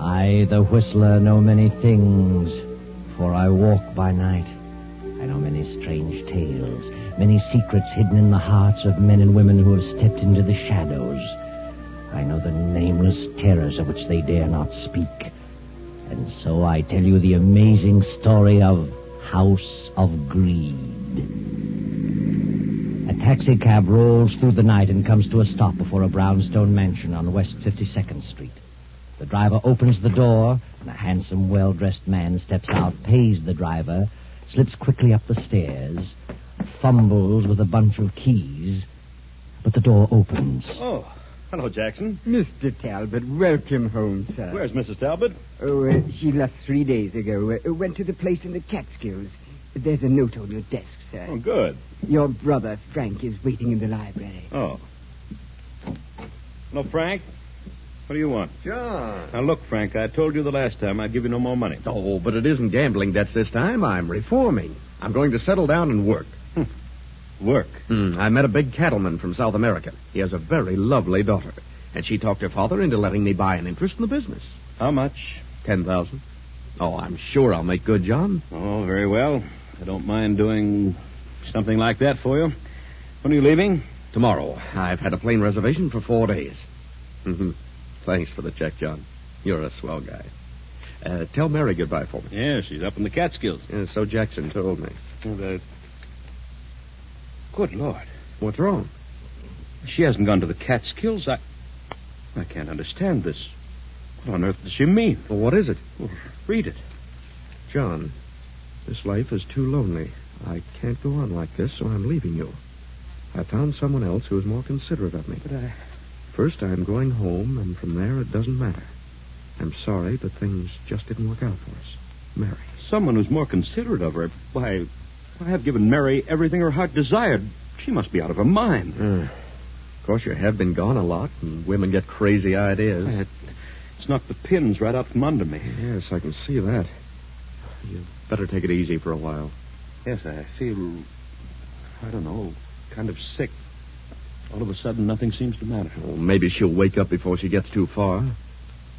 I, the whistler, know many things, for I walk by night. I know many strange tales, many secrets hidden in the hearts of men and women who have stepped into the shadows. I know the nameless terrors of which they dare not speak. And so I tell you the amazing story of House of Greed. A taxicab rolls through the night and comes to a stop before a brownstone mansion on West 52nd Street. The driver opens the door, and a handsome, well-dressed man steps out, pays the driver, slips quickly up the stairs, fumbles with a bunch of keys, but the door opens. Oh, hello, Jackson. Mr. Talbot, welcome home, sir. Where's Mrs. Talbot? Oh, she left 3 days ago. Went to the place in the Catskills. There's a note on your desk, sir. Oh, good. Your brother, Frank, is waiting in the library. Oh. Hello, Frank. What do you want? John. Now, look, Frank, I told you the last time I'd give you no more money. Oh, but it isn't gambling debts this time. I'm reforming. I'm going to settle down and work. Work? I met a big cattleman from South America. He has a very lovely daughter. And she talked her father into letting me buy an interest in the business. How much? $10,000. Oh, I'm sure I'll make good, John. Oh, very well. I don't mind doing something like that for you. When are you leaving? Tomorrow. I've had a plane reservation for 4 days. Thanks for the check, John. You're a swell guy. Tell Mary goodbye for me. Yeah, she's up in the Catskills. Yeah, so Jackson told me. Good Lord. What's wrong? She hasn't gone to the Catskills. I can't understand this. What on earth does she mean? Well, what is it? Well, read it. John, this life is too lonely. I can't go on like this, so I'm leaving you. I found someone else who is more considerate of me. But First, I'm going home, and from there, it doesn't matter. I'm sorry, but things just didn't work out for us. Mary. Someone who's more considerate of her. Why, I have given Mary everything her heart desired. She must be out of her mind. Of course, you have been gone a lot, and women get crazy ideas. It's knocked the pins right out from under me. Yes, I can see that. You'd better take it easy for a while. Yes, I feel, I don't know, kind of sick. All of a sudden, nothing seems to matter. Well, maybe she'll wake up before she gets too far.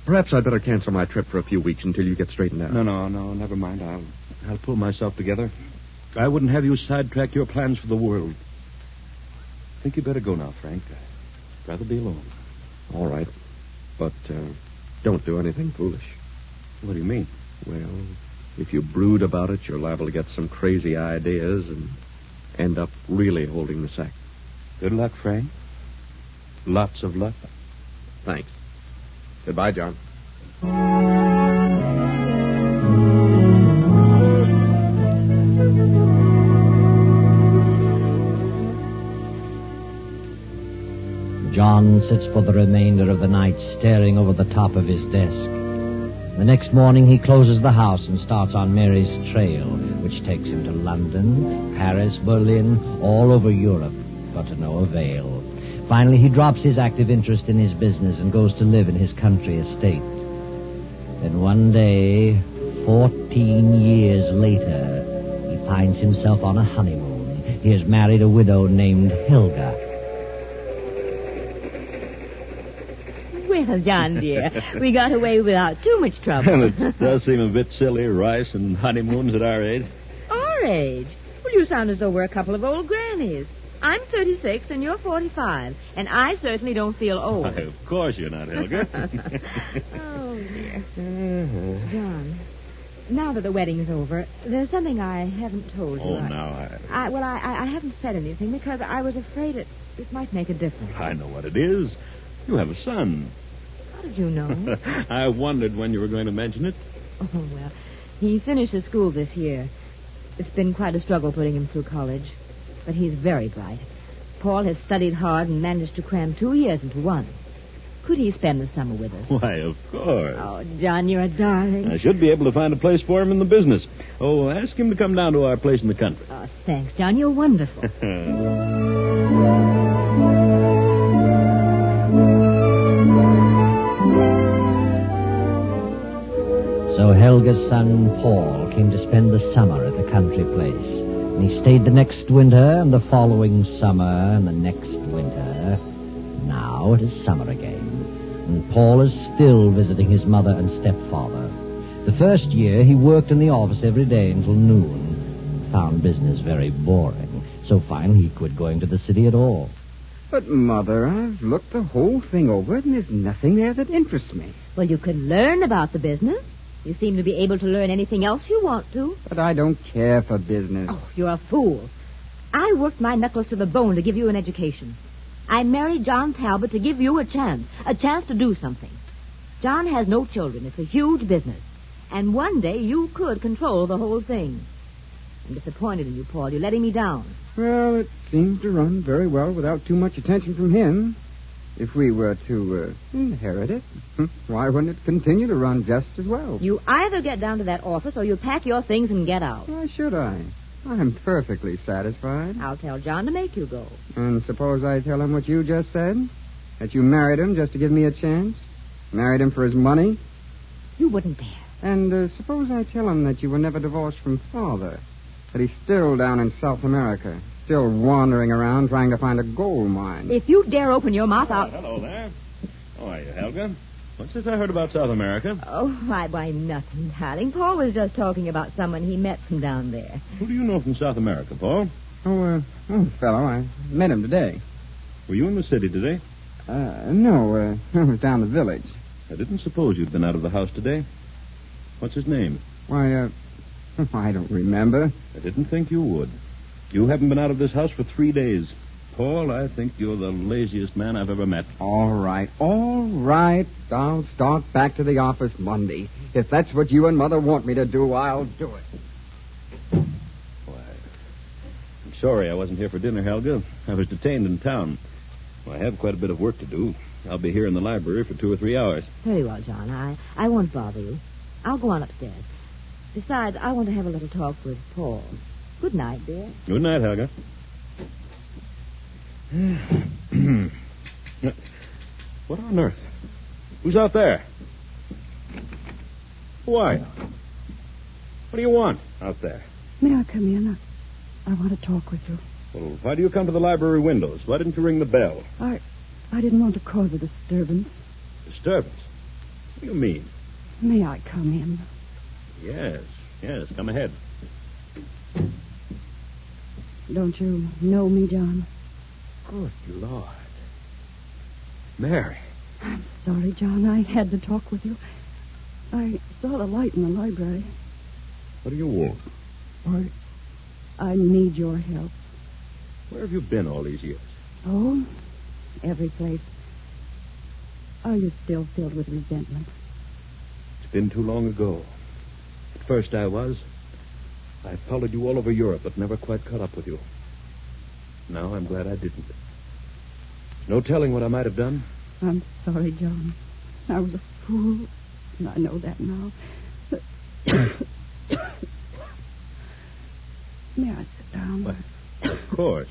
Perhaps I'd better cancel my trip for a few weeks until you get straightened out. No, never mind. I'll pull myself together. I wouldn't have you sidetrack your plans for the world. I think you better go now, Frank. I'd rather be alone. All right. But don't do anything foolish. What do you mean? Well, if you brood about it, you're liable to get some crazy ideas and end up really holding the sack. Good luck, Frank. Lots of luck. Thanks. Goodbye, John. John sits for the remainder of the night staring over the top of his desk. The next morning he closes the house and starts on Mary's trail, which takes him to London, Paris, Berlin, all over Europe, but to no avail. Finally, he drops his active interest in his business and goes to live in his country estate. Then one day, 14 years later, he finds himself on a honeymoon. He has married a widow named Helga. Well, John, dear, we got away without too much trouble. It does seem a bit silly, Rice, and honeymoons at our age. Our age? Well, you sound as though we're a couple of old grannies. I'm 36 and you're 45, and I certainly don't feel old. Why, of course you're not, Helga. Oh, dear. John, now that the wedding's over, there's something I haven't told you. Oh, now I haven't said anything because I was afraid it might make a difference. I know what it is. You have a son. How did you know? I wondered when you were going to mention it. Oh, well, he finishes school this year. It's been quite a struggle putting him through college. But he's very bright. Paul has studied hard and managed to cram 2 years into one. Could he spend the summer with us? Why, of course. Oh, John, you're a darling. I should be able to find a place for him in the business. Oh, ask him to come down to our place in the country. Oh, thanks, John. You're wonderful. So Helga's son, Paul, came to spend the summer at the country place. And he stayed the next winter, and the following summer, and the next winter. Now it is summer again. and Paul is still visiting his mother and stepfather. The first year, he worked in the office every day until noon. Found business very boring, so finally he quit going to the city at all. But, Mother, I've looked the whole thing over, and there's nothing there that interests me. Well, you can learn about the business. You seem to be able to learn anything else you want to. But I don't care for business. Oh, you're a fool. I worked my knuckles to the bone to give you an education. I married John Talbot to give you a chance to do something. John has no children. It's a huge business. And one day you could control the whole thing. I'm disappointed in you, Paul. You're letting me down. Well, it seems to run very well without too much attention from him. If we were to inherit it, why wouldn't it continue to run just as well? You either get down to that office or you pack your things and get out. Why should I? I'm perfectly satisfied. I'll tell John to make you go. And suppose I tell him what you just said? That you married him just to give me a chance? Married him for his money? You wouldn't dare. And suppose I tell him that you were never divorced from Father? That he's still down in South America, still wandering around trying to find a gold mine? If you dare open your mouth, I'll... Hello there. How are you, Helga? What's this I heard about South America? Oh, why, nothing, darling. Paul was just talking about someone he met from down there. Who do you know from South America, Paul? Fellow, I met him today. Were you in the city today? No, I was down the village. I didn't suppose you'd been out of the house today. What's his name? Why, I don't remember. I didn't think you would. You haven't been out of this house for 3 days. Paul, I think you're the laziest man I've ever met. All right. I'll start back to the office Monday. If that's what you and Mother want me to do, I'll do it. Why, I'm sorry I wasn't here for dinner, Helga. I was detained in town. Well, I have quite a bit of work to do. I'll be here in the library for 2 or 3 hours. Very well, John. I won't bother you. I'll go on upstairs. Besides, I want to have a little talk with Paul. Good night, dear. Good night, Helga. What on earth? Who's out there? Who are you? What do you want out there? May I come in? I want to talk with you. Well, why do you come to the library windows? Why didn't you ring the bell? I didn't want to cause a disturbance. Disturbance? What do you mean? May I come in? Yes, come ahead. Don't you know me, John? Good Lord. Mary. I'm sorry, John. I had to talk with you. I saw the light in the library. What do you want? I need your help. Where have you been all these years? Oh, every place. Are you still filled with resentment? It's been too long ago. At first I was. I followed you all over Europe, but never quite caught up with you. Now I'm glad I didn't. No telling what I might have done. I'm sorry, John. I was a fool, and I know that now. May I sit down? Well, of course.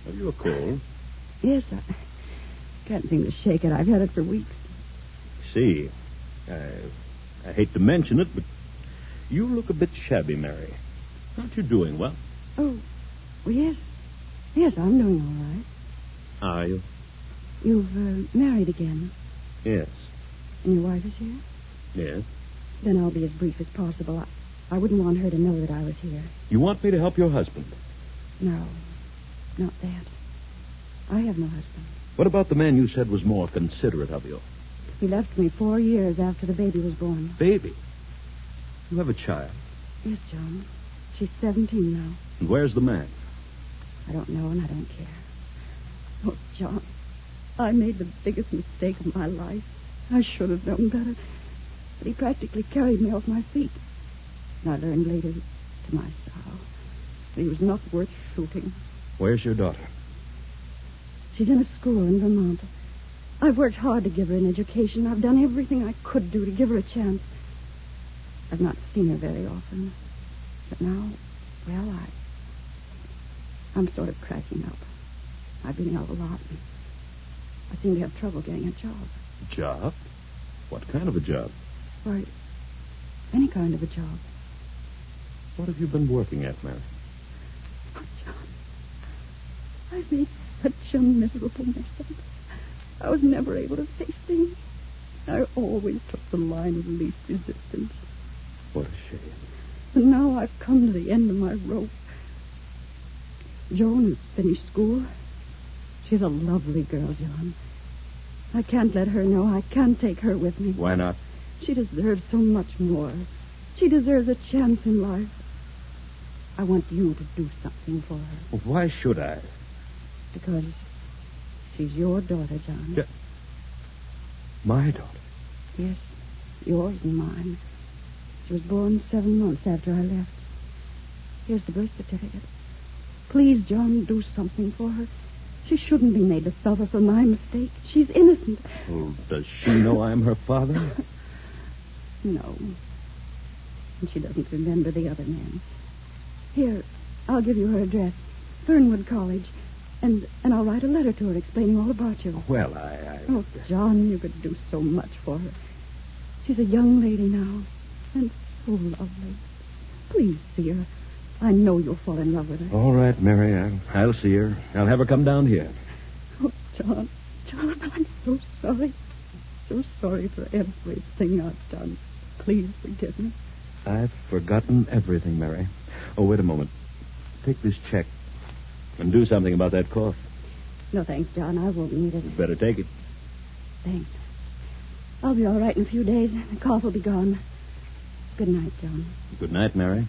Have you a cold? Yes, I can't seem to shake it. I've had it for weeks. See, I hate to mention it, but you look a bit shabby, Mary. Aren't you doing well? Oh, well, yes. Yes, I'm doing all right. Are you? You've married again, Yes. and your wife is here? Yes. Then I'll be as brief as possible. I wouldn't want her to know that I was here. You want me to help your husband? No, not that. I have no husband. What about the man you said was more considerate of you? He left me 4 years after the baby was born. Baby? You have a child. Yes, John. She's 17 now. And where's the man? I don't know, and I don't care. Oh, John, I made the biggest mistake of my life. I should have known better. But he practically carried me off my feet. And I learned later, to my sorrow, that he was not worth shooting. Where's your daughter? She's in a school in Vermont. I've worked hard to give her an education. I've done everything I could do to give her a chance. I've not seen her very often. But now, well, I'm sort of cracking up. I've been out a lot. And I seem to have trouble getting a job. Job? What kind of a job? Why, any kind of a job. What have you been working at, Mary? Oh, John, I've made such a miserable mess of it. I was never able to face things. I always took the line of least resistance. What a shame. And now I've come to the end of my rope. Joan has finished school. She's a lovely girl, John. I can't let her know. I can't take her with me. Why not? She deserves so much more. She deserves a chance in life. I want you to do something for her. Well, why should I? Because she's your daughter, John. My daughter? Yes, yours and mine. She was born 7 months after I left. Here's the birth certificate. Please, John, do something for her. She shouldn't be made to suffer for my mistake. She's innocent. Well, does she know I'm her father? No. And she doesn't remember the other man. Here, I'll give you her address. Fernwood College. And I'll write a letter to her explaining all about you. Well, Oh, John, you could do so much for her. She's a young lady now. And so lovely. Please see her. I know you'll fall in love with her. All right, Mary. I'll see her. I'll have her come down here. Oh, John, I'm so sorry. So sorry for everything I've done. Please forgive me. I've forgotten everything, Mary. Oh, wait a moment. Take this check and do something about that cough. No, thanks, John. I won't need it. You better take it. Thanks. I'll be all right in a few days. The cough will be gone. Good night, John. Good night, Mary.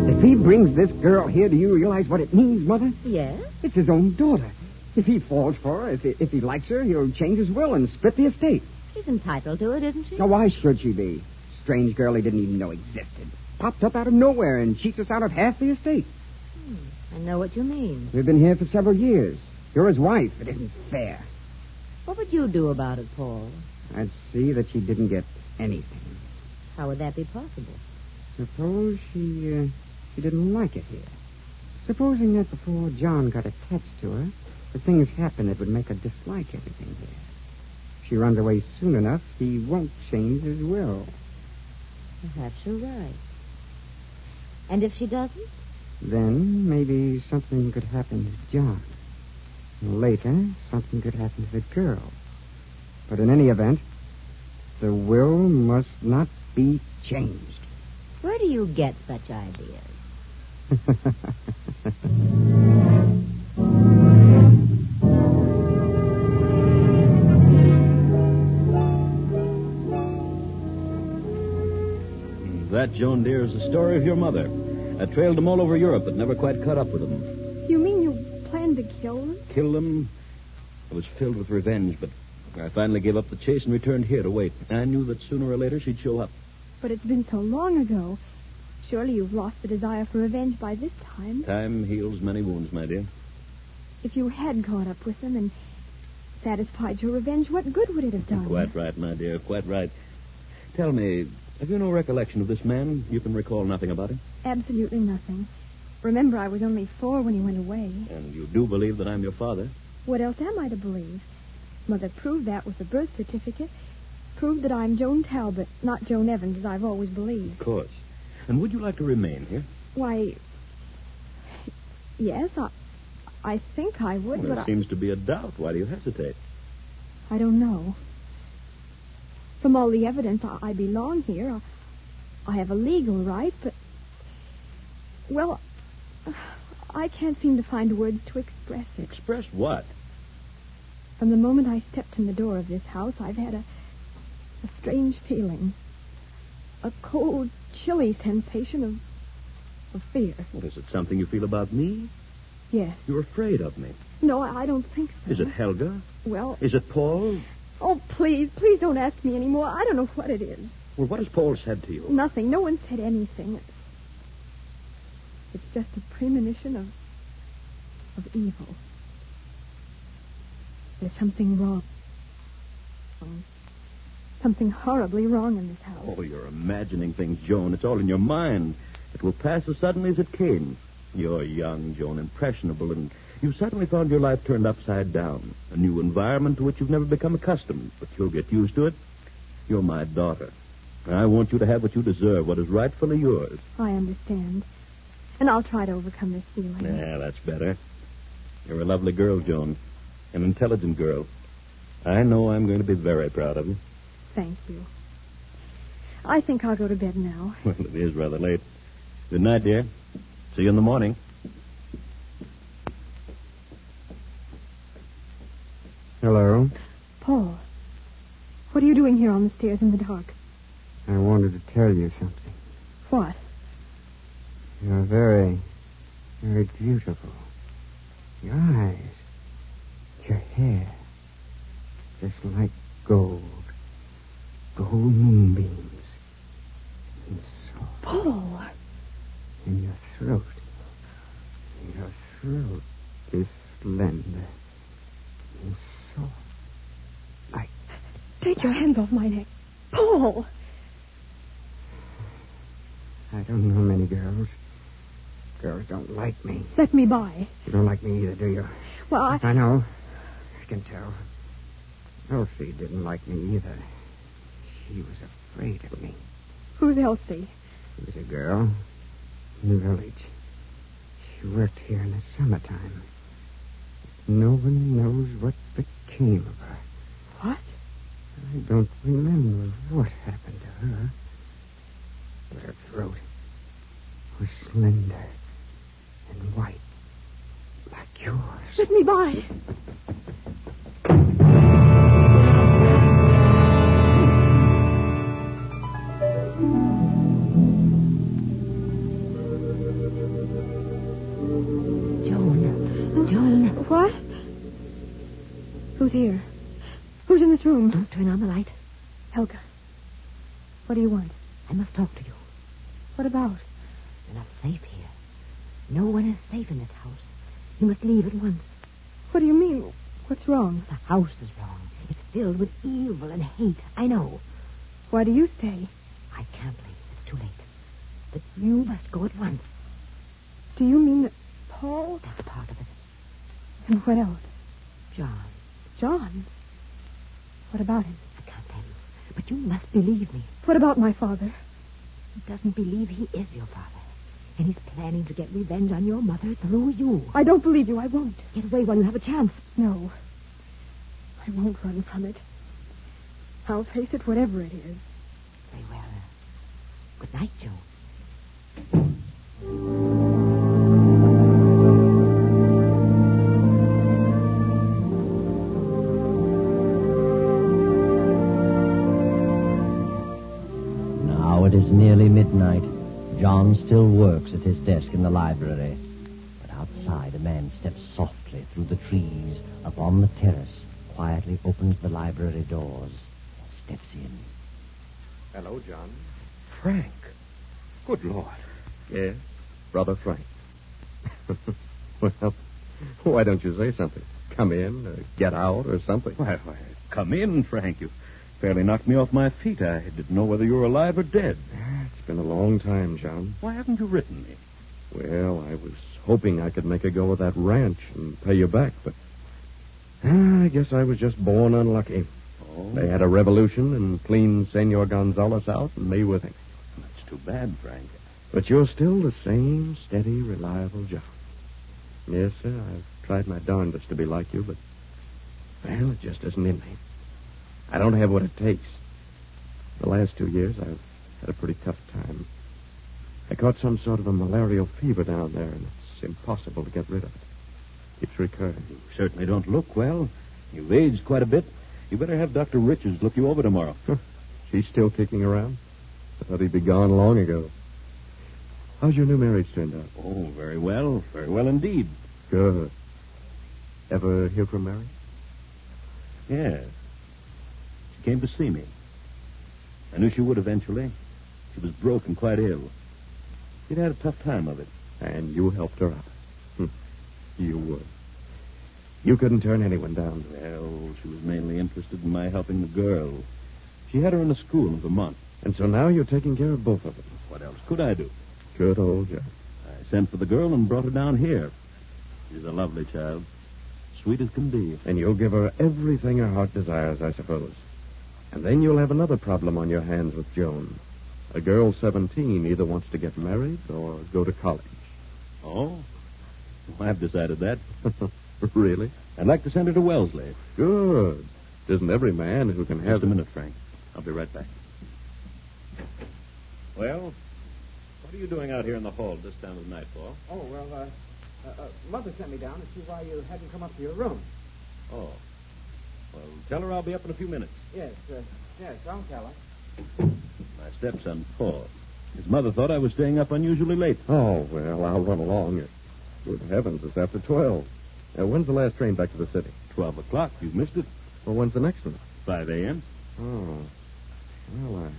If he brings this girl here, do you realize what it means, Mother? Yes? It's his own daughter. If he falls for her, if he likes her, he'll change his will and split the estate. She's entitled to it, isn't she? Now, why should she be? Strange girl he didn't even know existed. Popped up out of nowhere and cheats us out of half the estate. I know what you mean. We've been here for several years. You're his wife. It isn't fair. What would you do about it, Paul? I'd see that she didn't get anything. How would that be possible? Suppose she didn't like it here. Supposing that before John got attached to her, the things happened that would make her dislike everything here. If she runs away soon enough, he won't change his will. Perhaps you're right. And if she doesn't? Then maybe something could happen to John. Later, something could happen to the girl. But in any event, the will must not be changed. Where do you get such ideas? That, Joan dear, is the story of your mother. I trailed them all over Europe, but never quite caught up with them. You mean you planned to kill them? Kill them? I was filled with revenge, but I finally gave up the chase and returned here to wait. I knew that sooner or later she'd show up. But it's been so long ago. Surely you've lost the desire for revenge by this time. Time heals many wounds, my dear. If you had caught up with them and satisfied your revenge, what good would it have done? Quite right, my dear, quite right. Tell me, have you no recollection of this man? You can recall nothing about him? Absolutely nothing. Remember, I was only 4 when he went away. And you do believe that I'm your father? What else am I to believe? Mother proved that with the birth certificate. Proved that I'm Joan Talbot, not Joan Evans, as I've always believed. Of course. And would you like to remain here? Why, yes, I think I would, Well, but there seems to be a doubt. Why do you hesitate? I don't know. From all the evidence, I belong here. I have a legal right, but... Well, I can't seem to find words to express it. Express what? From the moment I stepped in the door of this house, I've had a strange feeling. A cold, chilly sensation of fear. What, is it something you feel about me? Yes. You're afraid of me. No, I don't think so. Is it Helga? Well... Is it Paul? Oh, please don't ask me anymore. I don't know what it is. Well, what has Paul said to you? Nothing. No one said anything. It's just a premonition of evil. There's something wrong. Something horribly wrong in this house. Oh, you're imagining things, Joan. It's all in your mind. It will pass as suddenly as it came. You're young, Joan, impressionable, and you've suddenly found your life turned upside down. A new environment to which you've never become accustomed, but you'll get used to it. You're my daughter. I want you to have what you deserve, what is rightfully yours. I understand. And I'll try to overcome this feeling. Yeah, that's better. You're a lovely girl, Joan. An intelligent girl. I know I'm going to be very proud of you. Thank you. I think I'll go to bed now. Well, it is rather late. Good night, dear. See you in the morning. Hello. Paul, what are you doing here on the stairs in the dark? I wanted to tell you something. What? You're very, very beautiful. Your eyes, your hair, just like gold. Gold moonbeams. And soft. Paul! And your throat. Your throat is slender and soft. Take your hands off my neck. Paul! I don't know many girls. Girls don't like me. Let me by. You don't like me either, do you? Well, I know. I can tell. Elsie didn't like me either. She was afraid of me. Who's Elsie? She was a girl in the village. She worked here in the summertime. No one knows what became of her. What? I don't remember what happened to her. But her throat was slender and white, like yours. Let me by. Joan. What? Who's here? Who's in this room? Don't turn on the light. Helga. What do you want? I must talk to you. What about? You're not safe here. No one is safe in this house. You must leave at once. What do you mean? What's wrong? The house is wrong. It's filled with evil and hate. I know. Why do you stay? I can't leave. It's too late. But you must go at once. Do you mean that Paul? That's part of it. And what else? John. John? What about him? I can't tell you. But you must believe me. What about my father? He doesn't believe he is your father. And he's planning to get revenge on your mother through you. I don't believe you. I won't. Get away while you have a chance. No. I won't run from it. I'll face it, whatever it is. Very well. Good night, Joe. Now it is nearly midnight. John still works at his desk in the library. But outside, a man steps softly through the trees upon the terrace, quietly opens the library doors, steps in. Hello, John. Frank. Good Lord. Yes, Brother Frank. Well, why don't you say something? Come in, or get out, or something. Why, come in, Frank. You fairly knocked me off my feet. I didn't know whether you were alive or dead. It's been a long time, John. Why haven't you written me? Well, I was hoping I could make a go of that ranch and pay you back, but I guess I was just born unlucky. Oh. They had a revolution and cleaned Senor Gonzalez out and me with him. That's too bad, Frank. But you're still the same steady, reliable John. Yes, sir, I've tried my darndest to be like you, but, well, it just isn't in me. I don't have what it takes. The last 2 years, I've had a pretty tough time. I caught some sort of a malarial fever down there, and it's impossible to get rid of it. Keeps recurring. You certainly don't look well. You've aged quite a bit. You better have Dr. Richards look you over tomorrow. She's still kicking around? I thought he'd be gone long ago. How's your new marriage turned out? Oh, very well. Very well indeed. Good. Ever hear from Mary? Yes. She came to see me. I knew she would eventually. She was broke and quite ill. She'd had a tough time of it. And you helped her out. You would. You couldn't turn anyone down. Well, she was mainly interested in my helping the girl. She had her in a school in Vermont. And so now you're taking care of both of them. What else could I do? Good old John. I sent for the girl and brought her down here. She's a lovely child. Sweet as can be. And you'll give her everything her heart desires, I suppose. And then you'll have another problem on your hands with Joan. A girl 17 either wants to get married or go to college. Oh? Well, I've decided that. Really? I'd like to send her to Wellesley. Good. Isn't every man who can have... Just a minute, Frank. I'll be right back. Well, what are you doing out here in the hall this time of night, Paul? Oh, well, Mother sent me down to see why you hadn't come up to your room. Oh. Well, tell her I'll be up in a few minutes. Yes, I'll tell her. My stepson, Paul. His mother thought I was staying up unusually late. Oh, well, I'll run along. Good heavens, it's after 12. When's the last train back to the city? 12 o'clock. You've missed it. Well, when's the next one? 5 a.m. Oh. Well, I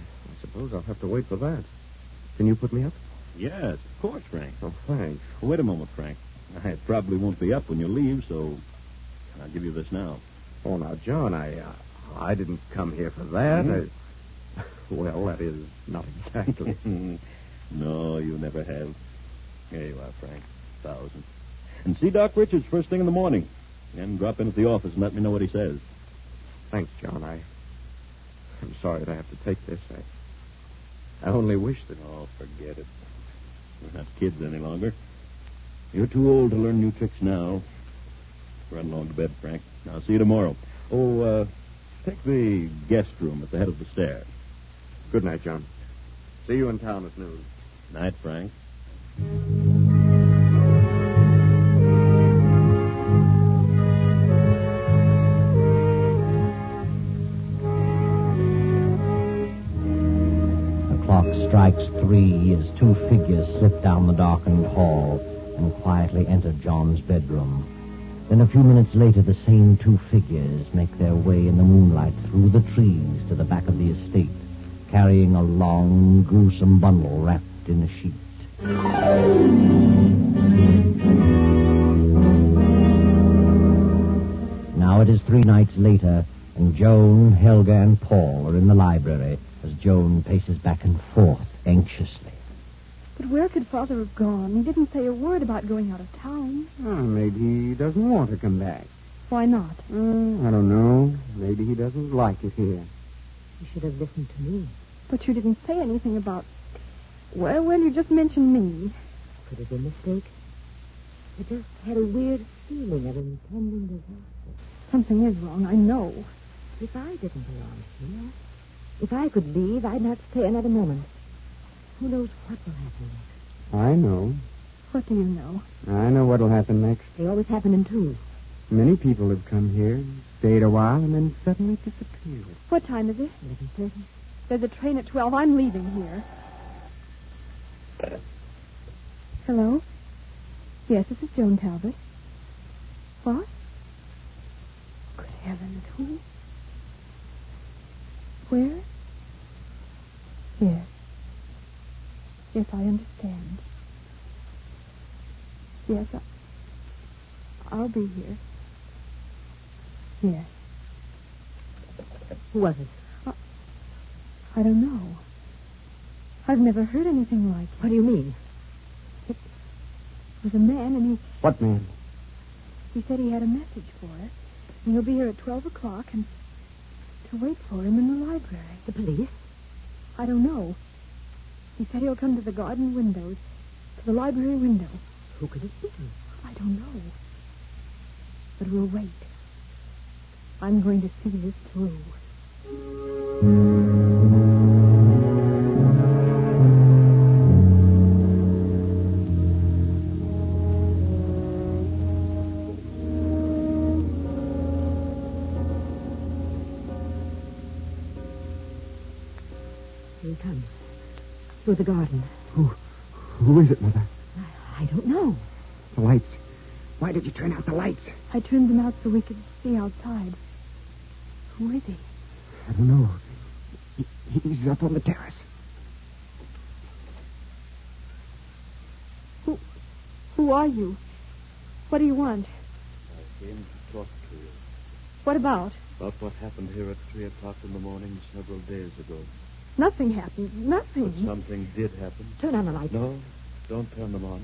suppose I'll have to wait for that. Can you put me up? Yes, of course, Frank. Oh, thanks. Wait a moment, Frank. I probably won't be up when you leave, so I'll give you this now. Oh, now, John, I didn't come here for that. Well, that is not exactly. No, you never have. Here you are, Frank. 1,000. And see Doc Richards first thing in the morning. And drop in at the office and let me know what he says. Thanks, John. I'm sorry to have to take this. I only wish that... Oh, forget it. We're not kids any longer. You're too old to learn new tricks now. Run along to bed, Frank. I'll see you tomorrow. Oh, take the guest room at the head of the stairs. Good night, John. See you in town at noon. Night, Frank. The clock strikes 3 as 2 figures slip down the darkened hall and quietly enter John's bedroom. Then a few minutes later, the same 2 figures make their way in the moonlight through the trees to the back of the estate, carrying a long, gruesome bundle wrapped in a sheet. Now it is 3 nights later, and Joan, Helga, and Paul are in the library as Joan paces back and forth anxiously. But where could Father have gone? He didn't say a word about going out of town. Oh, maybe he doesn't want to come back. Why not? I don't know. Maybe he doesn't like it here. You should have listened to me. But you didn't say anything about... Well, you just mentioned me. Could it be a mistake? I just had a weird feeling of impending disaster. Something is wrong, I know. If I didn't belong here, if I could leave, I'd not stay another moment. Who knows what will happen next? I know. What do you know? I know what'll happen next. They always happen in twos. Many people have come here, stayed a while, and then suddenly disappeared. What time is it? 11:30. There's a train at 12. I'm leaving here. Hello? Yes, this is Joan Talbot. What? Good heavens, who? Where? Yes. Yes, I understand. Yes, I'll be here. Yes. Who was it? I don't know. I've never heard anything like it. What do you mean? It was a man, and What man? he said he had a message for us. And he'll be here at 12 o'clock and to wait for him in the library. The police? I don't know. He said he'll come to the garden windows, to the library window. Who could it be? I don't know. But we'll wait. I'm going to see this through. Here he comes. Through the garden. Who is it, Mother? I don't know. The lights. Why did you turn out the lights? I turned them out so we could see outside. Who is he? I don't know. He's up on the terrace. Who are you? What do you want? I came to talk to you What about? about what happened here at 3 o'clock in the morning several days ago. Nothing happened. Nothing. But something did happen. Turn on the light. No, don't turn them on.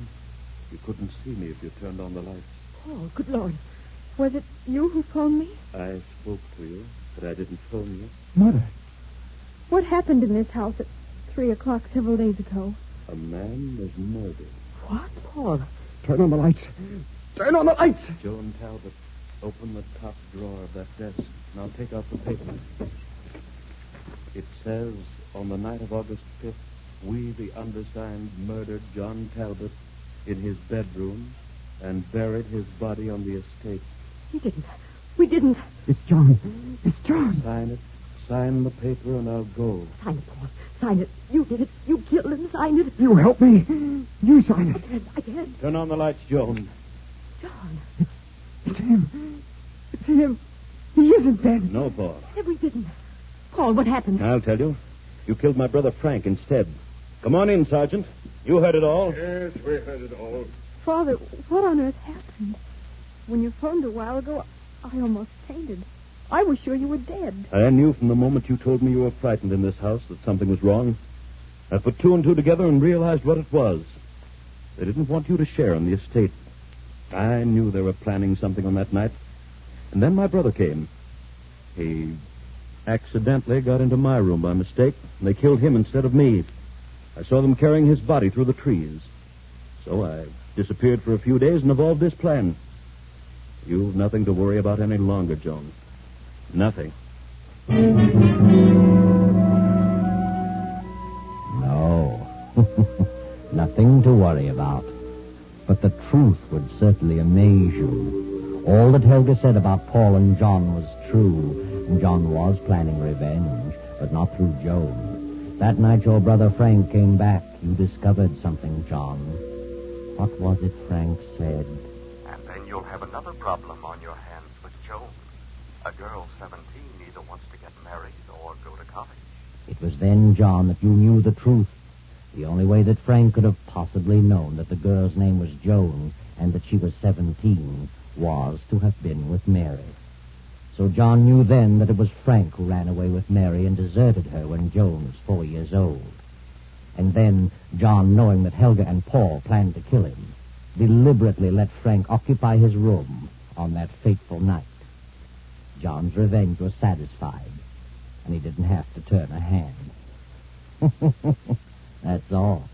You couldn't see me if you turned on the lights. Oh, good Lord. Was it you who phoned me? I spoke to you, but I didn't phone you. Mother, What happened in this house at 3 o'clock several days ago? A man was murdered. What? Paul, turn on the lights. Turn on the lights. Joan Talbot, open the top drawer of that desk. Now take out the paper. It says, on the night of August 5th, we, the undersigned, murdered John Talbot in his bedroom and buried his body on the estate. We didn't. We didn't. It's John. It's John. Sign it. Sign the paper and I'll go. Sign it, Paul. Sign it. You did it. You killed him. Sign it. You help me. You sign it. I can't. Turn on the lights, Joan. John. It's him. It's him. He isn't dead. No, Paul. We didn't. Paul, what happened? I'll tell you. You killed my brother Frank instead. Come on in, Sergeant. You heard it all. Yes, we heard it all. Father, what on earth happened? When you phoned a while ago, I almost fainted. I was sure you were dead. I knew from the moment you told me you were frightened in this house that something was wrong. I put two and two together and realized what it was. They didn't want you to share in the estate. I knew they were planning something on that night. And then my brother came. He accidentally got into my room by mistake, and they killed him instead of me. I saw them carrying his body through the trees. So I disappeared for a few days and evolved this plan. You've nothing to worry about any longer, Joan. Nothing. No. Nothing to worry about. But the truth would certainly amaze you. All that Helga said about Paul and John was true. And John was planning revenge, but not through Joan. That night your brother Frank came back. You discovered something, John. What was it Frank said? And then you'll have another problem on your hands with Joan. A girl 17 either wants to get married or go to college. It was then, John, that you knew the truth. The only way that Frank could have possibly known that the girl's name was Joan and that she was 17 was to have been with Mary. So John knew then that it was Frank who ran away with Mary and deserted her when Joan was 4 years old. And then John, knowing that Helga and Paul planned to kill him, deliberately let Frank occupy his room on that fateful night. John's revenge was satisfied, and he didn't have to turn a hand. That's all.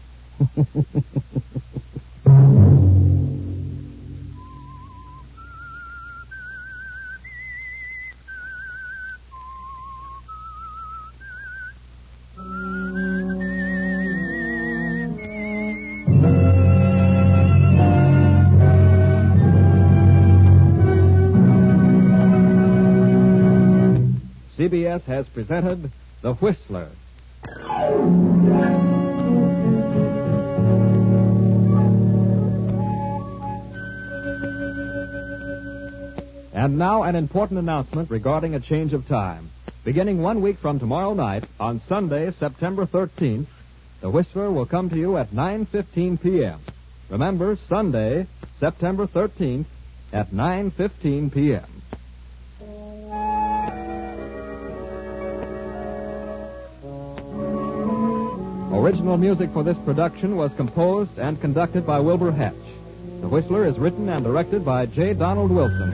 CBS has presented The Whistler. And now an important announcement regarding a change of time. Beginning 1 week from tomorrow night, on Sunday, September 13th, The Whistler will come to you at 9:15 p.m. Remember, Sunday, September 13th, at 9:15 p.m. Original music for this production was composed and conducted by Wilbur Hatch. The Whistler is written and directed by J. Donald Wilson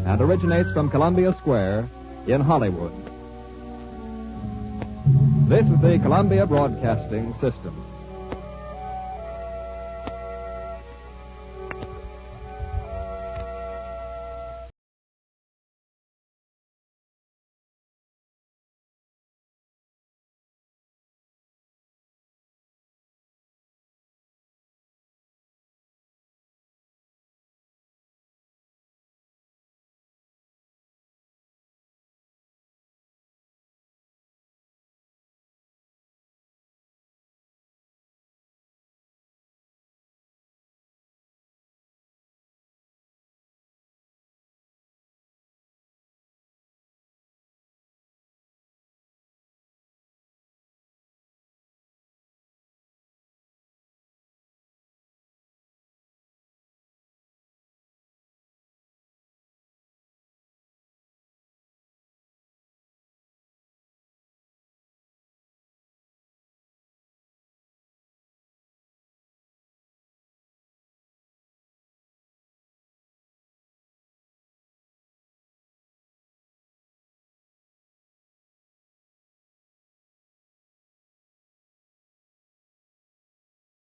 and originates from Columbia Square in Hollywood. This is the Columbia Broadcasting System.